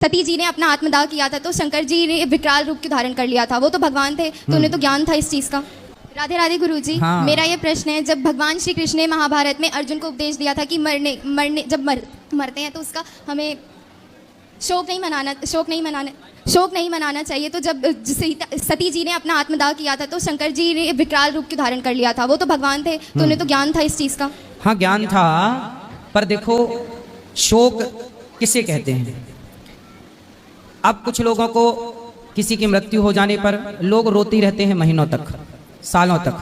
सती जी ने अपना आत्मदाह किया था तो शंकर जी ने विकराल रूप धारण कर लिया था। वो तो भगवान थे तो उन्हें तो ज्ञान था इस चीज का। राधे राधे गुरुजी। हाँ। मेरा ये प्रश्न है, जब भगवान श्री कृष्ण ने महाभारत में अर्जुन को उपदेश दिया था कि जब मरते हैं तो उसका हमें शोक नहीं मनाना चाहिए, तो जब सती जी ने अपना आत्मदाह किया था तो शंकर जी ने विकराल रूप धारण कर लिया था। वो तो भगवान थे तो उन्हें तो ज्ञान था इस चीज का। हाँ, ज्ञान था, पर देखो शोक किसे कहते हैं। अब कुछ लोगों को किसी की मृत्यु हो जाने पर लोग रोते रहते हैं महीनों तक, सालों तक।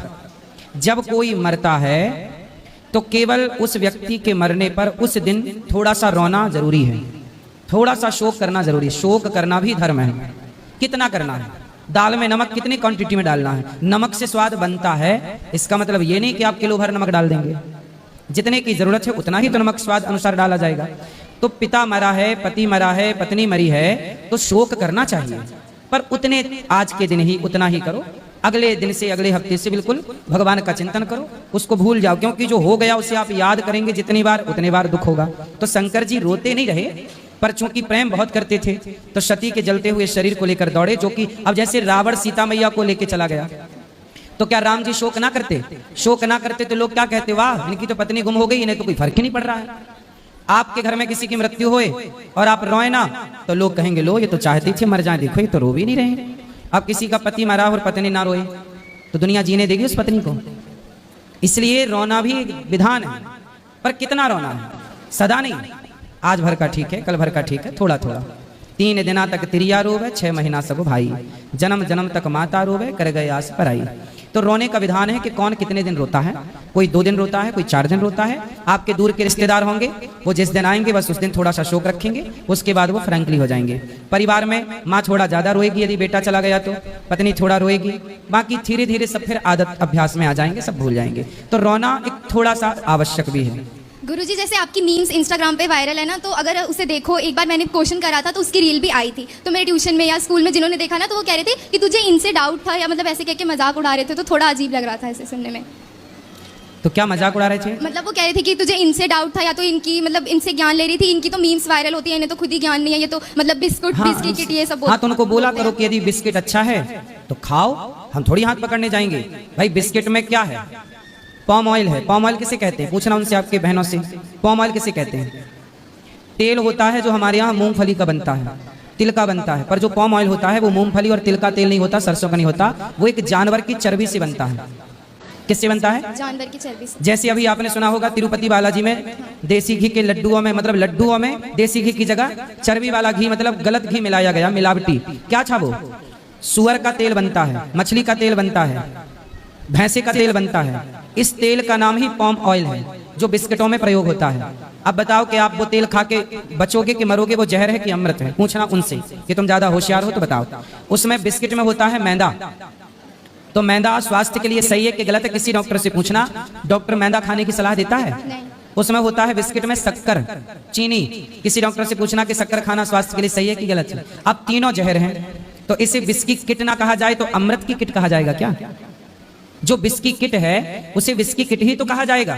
जब कोई मरता है तो केवल उस व्यक्ति के मरने पर उस दिन थोड़ा सा रोना जरूरी है, थोड़ा सा शोक करना जरूरी है। शोक करना भी धर्म है। कितना करना है? दाल में नमक कितनी क्वांटिटी में डालना है? नमक से स्वाद बनता है, इसका मतलब ये नहीं कि आप किलो भर नमक डाल देंगे। जितने की जरूरत है उतना ही तो नमक स्वाद अनुसार डाला जाएगा। तो पिता मरा है, पति मरा है, पत्नी मरी है, तो शोक करना चाहिए, पर उतने आज के दिन ही उतना ही करो। अगले दिन से, अगले हफ्ते से बिल्कुल भगवान का चिंतन करो, उसको भूल जाओ, क्योंकि जो हो गया उसे आप याद करेंगे जितनी बार उतने बार दुख होगा। तो शंकर जी रोते नहीं रहे, पर चूंकि प्रेम बहुत करते थे तो सती के जलते हुए शरीर को लेकर दौड़े। जो कि अब जैसे रावण सीता मैया को लेकर चला गया, तो क्या राम जी शोक ना करते? शोक ना करते तो लोग क्या कहते, वाह इनकी तो पत्नी गुम हो गई, इन्हें तो कोई फर्क ही नहीं पड़ रहा है। आपके घर में किसी की मृत्यु होए और आप रोए ना, तो लोग कहेंगे लो ये तो चाहती थी मर जाए, देखो ये तो रो भी नहीं रहे। अब किसी का पति मरा और पत्नी ना रोए तो दुनिया जीने देगी उस पत्नी को? इसलिए रोना भी विधान है, पर कितना रोना है? सदा नहीं, आज भर का ठीक है, कल भर का ठीक है, थोड़ा थोड़ा। 3 दिना तक तिरिया रोवे, 6 महीना सब भाई, जन्म जन्म तक माता रोवे, कर गए आस पराई। तो रोने का विधान है कि कौन कितने दिन रोता है। कोई 2 दिन रोता है, कोई 4 दिन रोता है। आपके दूर के रिश्तेदार होंगे, वो जिस दिन आएंगे बस उस दिन थोड़ा सा शोक रखेंगे, उसके बाद वो फ्रैंकली हो जाएंगे। परिवार में माँ थोड़ा ज्यादा रोएगी यदि बेटा चला गया तो, पत्नी थोड़ा रोएगी, बाकी धीरे धीरे सब फिर आदत अभ्यास में आ जाएंगे, सब भूल जाएंगे। तो रोना एक थोड़ा सा आवश्यक भी है। गुरुजी जैसे आपकी मीम्स इंस्टाग्राम पे वायरल है ना, तो अगर उसे देखो, एक बार मैंने क्वेश्चन करा था तो उसकी रील भी आई थी, तो मेरे ट्यूशन में या स्कूल में जिन्होंने देखा ना तो वो कह रहे थे कि तुझे इनसे डाउट था, या मतलब ऐसे कह के मजाक उड़ा रहे थे, तो थोड़ा अजीब लग रहा था ऐसे सुनने में। तो क्या मजाक उड़ा रहे थे? मतलब वो कह रहे थे कि तुझे इनसे डाउट था, या तो इनकी मतलब इनसे ज्ञान ले रही थी, इनकी तो मीम्स वायरल होती है, इन्हें तो खुद ही ज्ञान नहीं है, ये तो मतलब बिस्कुट बिस्किट ये सब। हाँ, तो उनको बोला करो कि यदि बिस्किट अच्छा है तो खाओ, हम थोड़ी हाथ पकड़ने जाएंगे। भाई बिस्किट में क्या है? पॉम ऑयल है। पॉम ऑयल किसे कहते हैं? पूछना उनसे, आपके बहनों से, पॉम ऑयल किसे कहते हैं? तेल होता है जो हमारे यहाँ मूंगफली का बनता है, तिल का बनता है, पर जो पॉम ऑयल होता है वो मूंगफली और तिल का तेल नहीं होता, सरसों का नहीं होता, वो एक जानवर की चर्बी से बनता है। किससे बनता है? जानवर की चर्बी से। जैसे अभी आपने सुना होगा तिरुपति बालाजी में देसी घी के लड्डुओं में, मतलब लड्डुओं में देसी घी की जगह चर्बी वाला घी, मतलब गलत घी मिलाया गया, मिलावटी। क्या था वो? सुअर का तेल बनता है, मछली का तेल बनता है, भैंसे का तेल बनता है। इस तेल का नाम ही पॉम ऑयल है, जो बिस्किटों में प्रयोग होता है। अब बताओ कि आप वो तेल खा के बचोगे कि मरोगे? वो जहर है कि अमृत है? पूछना उनसे कि तुम ज्यादा होशियार हो तो बताओ। उसमें बिस्किट में होता है मैदा, तो मैदा स्वास्थ्य के लिए सही है कि गलत है? किसी डॉक्टर से पूछना, डॉक्टर मैदा खाने की सलाह देता है? उसमें होता है बिस्किट में शक्कर, चीनी, किसी डॉक्टर से पूछना कि शक्कर खाना स्वास्थ्य के लिए सही है कि गलत है? अब तीनों जहर हैं, तो इसे बिस्की किट ना कहा जाए तो अमृत की किट कहा जाएगा क्या? जो बिस्की किट है उसे बिस्की किट ही तो कहा जाएगा।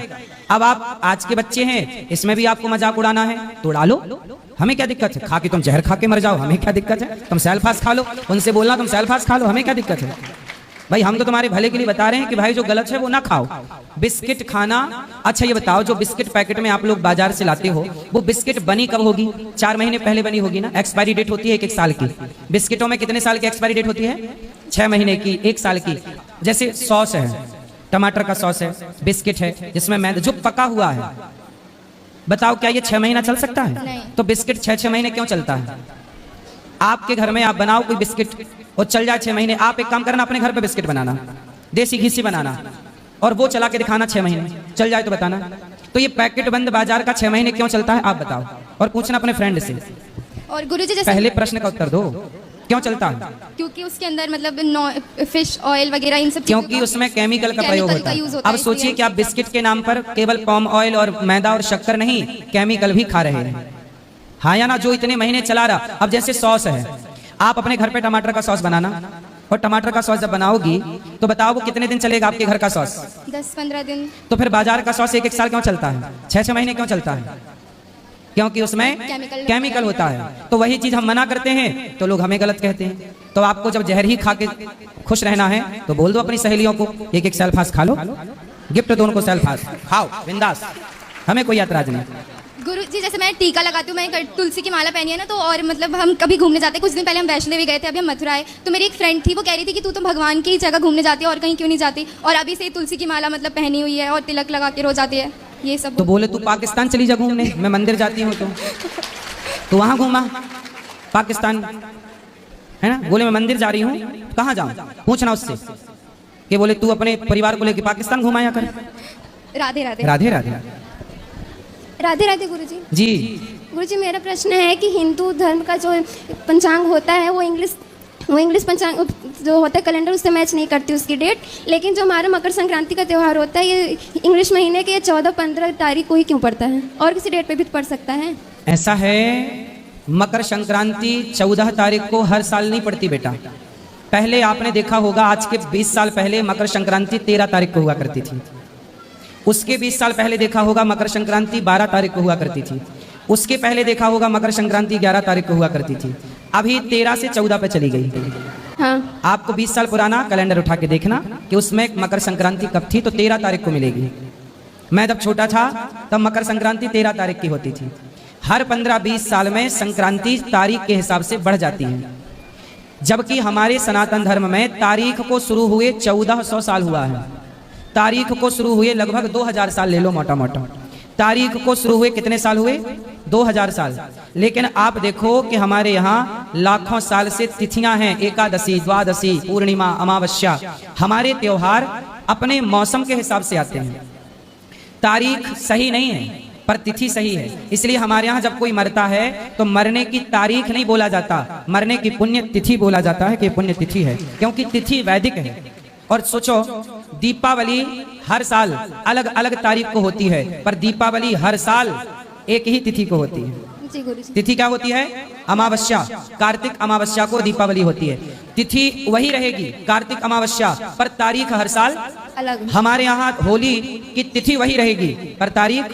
अब आप आज के बच्चे हैं, इसमें भी आपको मजाक उड़ाना है तो उड़ा लो, हमें क्या दिक्कत है? खा के तुम जहर खा के मर जाओ, हमें क्या दिक्कत है? तुम सेल्फास खा लो, उनसे बोलना तुम सेल्फास खा लो, हमें क्या दिक्कत है? भाई हम तो तुम्हारे भले के लिए बता रहे हैं कि भाई जो गलत है वो ना खाओ। बिस्किट खाना, अच्छा ये बताओ, जो बिस्किट पैकेट में आप लोग बाजार से लाते हो, वो बिस्किट बनी कब होगी? 4 महीने पहले बनी होगी ना। एक्सपायरी डेट होती है 1-1 साल की। बिस्किटों में कितने साल की एक्सपायरी डेट होती है? 6 महीने की, 1 साल की। जैसे सॉस है, टमाटर का सॉस है, बिस्किट है जिसमें मैदा जो पका हुआ है, बताओ क्या ये 6 महीना चल सकता है? नहीं। तो बिस्किट 6-6 महीने क्यों चलता है? आपके घर में आप बनाओ कोई बिस्किट और चल जाए 6 महीने, आप एक काम करना, अपने घर पे बिस्किट बनाना, देसी घी से बनाना, और वो चला के दिखाना 6 महीने चल जाए तो बताना। तो ये पैकेट बंद बाजार का 6 महीने क्यों चलता है आप बताओ, और पूछना अपने फ्रेंड से। और गुरुजी जैसे पहले प्रश्न का उत्तर दो, क्यों चलता है? क्योंकि उसके अंदर मतलब फिश ऑयल वगैरह इन सब, क्योंकि उसमें केमिकल का प्रयोग होता है। अब सोचिए कि आप बिस्किट के नाम पर केवल पॉम ऑयल और मैदा और शक्कर नहीं, केमिकल भी खा रहे हैं, हाँ या ना? जो इतने महीने चला रहा। अब जैसे सॉस है, आप अपने घर पे टमाटर का सॉस बनाना, और टमाटर का सॉस जब बनाओगी तो बताओ वो कितने दिन चलेगा आपके घर का सॉस? 10-15 दिन। तो फिर बाजार का सॉस 1-1 साल क्यों चलता है? 6-6 महीने क्यों चलता है? क्योंकि उसमें केमिकल होता है। तो वही चीज हम मना करते हैं तो लोग हमें गलत कहते हैं। तो आपको जब जहर ही खा के खुश रहना है तो बोल दो अपनी सहेलियों को एक एक सेल्फास खा लो, गिफ्ट दो उनको, सेल्फास खाओ बिंदास, हमें कोई ऐतराज नहीं। गुरु जी जैसे मैं टीका लगाती हूँ, मैं तुलसी की माला पहनी है ना, तो और मतलब हम कभी घूमने जाते हैं, कुछ दिन पहले हम वैष्णो देवी गए थे, अभी हम मथुरा आए, तो मेरी एक फ्रेंड थी, वो कह रही थी कि तू तो भगवान की जगह घूमने जाती है और कहीं क्यों नहीं जाती, और अभी से तुलसी की माला मतलब पहनी हुई है और तिलक लगा के रोज जाती है, ये सब। तो बोले तू पाकिस्तान चली जा घूमने, मैं मंदिर जाती हूँ तो वहाँ घूमा पाकिस्तान, है ना। बोले मैं मंदिर जा रही हूँ, कहाँ जाऊँ, पूछना उससे कि बोले तू अपने परिवार को लेकर पाकिस्तान घुमाया कर। राधे राधे। राधे राधे राधे राधे गुरुजी। जी गुरुजी मेरा प्रश्न है कि हिंदू धर्म का जो पंचांग होता है वो इंग्लिश पंचांग जो होता है कैलेंडर, उससे मैच नहीं करती उसकी डेट, लेकिन जो हमारा मकर संक्रांति का त्यौहार होता है ये इंग्लिश महीने के 14-15 तारीख को ही क्यों पड़ता है, और किसी डेट पे भी पड़ सकता है? ऐसा है, मकर संक्रांति 14 तारीख को हर साल नहीं पड़ती बेटा। पहले आपने देखा होगा आज के 20 साल पहले मकर संक्रांति 13 तारीख को हुआ करती थी। उसके 20 साल पहले देखा होगा मकर संक्रांति 12 तारीख को हुआ करती थी। उसके पहले देखा होगा मकर संक्रांति 11 तारीख को हुआ करती थी। अभी 13 से 14 पे चली गई। हाँ। आपको 20 साल पुराना कैलेंडर उठा के देखना कि उसमें मकर संक्रांति कब थी, तो 13 तारीख को मिलेगी। मैं जब छोटा था तब मकर संक्रांति 13 तारीख की होती थी। हर 15-20 साल में संक्रांति तारीख के हिसाब से बढ़ जाती है, जबकि हमारे सनातन धर्म में तारीख को शुरू हुए 1400 साल हुआ है। तारीख को शुरू हुए लगभग 2000 साल ले लो मोटा मोटा। तारीख को शुरू हुए कितने साल हुए? 2000 साल। लेकिन आप देखो कि हमारे यहाँ लाखों साल से तिथियां हैं, एकादशी, द्वादशी, पूर्णिमा, अमावस्या। हमारे त्योहार अपने मौसम के हिसाब से आते हैं। तारीख सही नहीं है पर तिथि सही है। इसलिए हमारे यहाँ जब कोई मरता है तो मरने की तारीख नहीं बोला जाता, मरने की पुण्य तिथि बोला जाता है कि पुण्य तिथि है, क्योंकि तिथि वैदिक है। और सोचो दीपावली हर साल अलग अलग तारीख को होती है, पर दीपावली हर साल एक ही तिथि को होती है। जी गुरुजी। तिथि क्या होती है? अमावस्या। कार्तिक अमावस्या को दीपावली होती है। तिथि वही रहेगी कार्तिक अमावस्या, पर तारीख हर साल अलग। हमारे यहाँ होली की तिथि वही रहेगी पर तारीख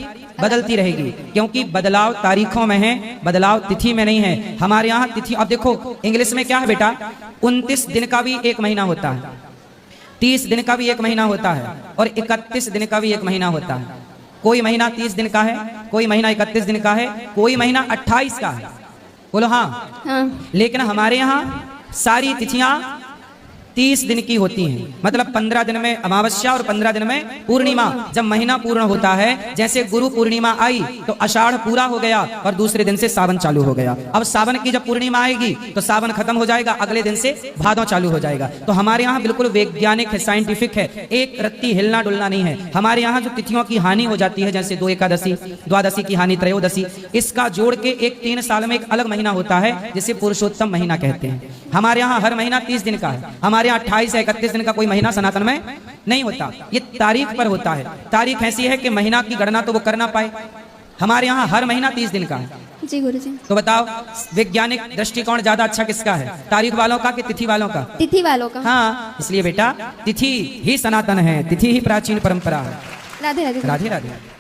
बदलती रहेगी, क्योंकि बदलाव तारीखों में है, बदलाव तिथि में नहीं है। हमारे यहाँ तिथि, अब देखो इंग्लिश में क्या है बेटा, 29 दिन का भी एक महीना होता है, 30 दिन का भी एक महीना होता है, और 31 दिन का भी एक महीना होता है। कोई महीना 30 दिन का है, कोई महीना 31 दिन का है, कोई महीना 28 का है। बोलो हाँ, हाँ। लेकिन हमारे यहाँ सारी तिथियां 30 दिन की होती हैं। मतलब 15 दिन में अमावस्या और 15 दिन में पूर्णिमा। जब महीना पूर्ण होता है, जैसे गुरु पूर्णिमा आई तो आषाढ़ पूरा हो गया और दूसरे दिन से सावन चालू हो गया। अब सावन की जब पूर्णिमा आएगी तो सावन खत्म हो जाएगा, अगले दिन से भादों चालू हो जाएगा। तो हमारे यहाँ बिल्कुल वैज्ञानिक है, साइंटिफिक है, एक रत्ती हिलना डुलना नहीं है। हमारे यहाँ जो तिथियों की हानि हो जाती है, जैसे 2 एकादशी, द्वादशी की हानि, त्रयोदशी, इसका जोड़ के एक 3 साल में एक अलग महीना होता है जिसे पुरुषोत्तम महीना कहते हैं। हमारे यहाँ हर महीना 30 दिन का है, हमारे यहाँ 28 या 31 दिन का कोई महीना सनातन में नहीं होता। ये तारीख पर होता है। तारीख ऐसी है कि महीना की गणना तो वो कर ना पाए। हमारे यहाँ हर महीना 30 दिन का है। जी गुरुजी। तो बताओ वैज्ञानिक दृष्टिकोण ज्यादा अच्छा किसका है, तारीख वालों का कि तिथि वालों का? तिथि वालों का। हाँ, इसलिए बेटा तिथि ही सनातन है, तिथि ही प्राचीन परंपरा है। राधे राधे। राधे राधे।